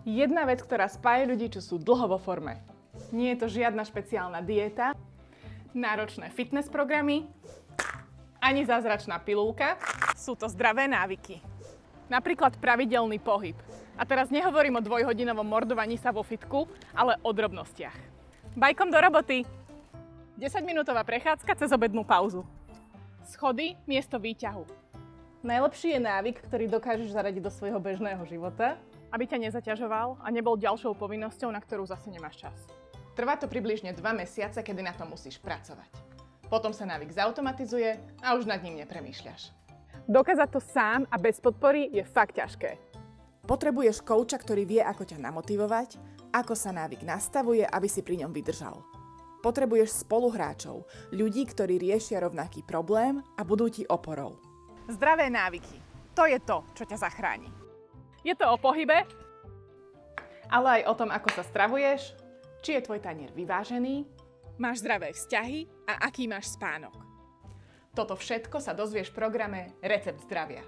Jedna vec, ktorá spája ľudí, čo sú dlho vo forme. Nie je to žiadna špeciálna dieta, náročné fitness programy, ani zázračná pilulka. Sú to zdravé návyky. Napríklad pravidelný pohyb. A teraz nehovorím o dvojhodinovom mordovaní sa vo fitku, ale o drobnostiach. Bajkom do roboty! 10-minútová prechádzka cez obednú pauzu. Schody miesto výťahu. Najlepší je návyk, ktorý dokážeš zaradiť do svojho bežného života, aby ťa nezaťažoval a nebol ďalšou povinnosťou, na ktorú zase nemáš čas. Trvá to približne 2 mesiace, kedy na tom musíš pracovať. Potom sa návyk zautomatizuje a už nad ním nepremýšľaš. Dokázať to sám a bez podpory je fakt ťažké. Potrebuješ kouča, ktorý vie, ako ťa namotivovať, ako sa návyk nastavuje, aby si pri ňom vydržal. Potrebuješ spoluhráčov, ľudí, ktorí riešia rovnaký problém a budú ti oporou. Zdravé návyky. To je to, čo ťa zachráni. Je to o pohybe, ale aj o tom, ako sa stravuješ, či je tvoj tanier vyvážený, máš zdravé vzťahy a aký máš spánok. Toto všetko sa dozvieš v programe Recept zdravia.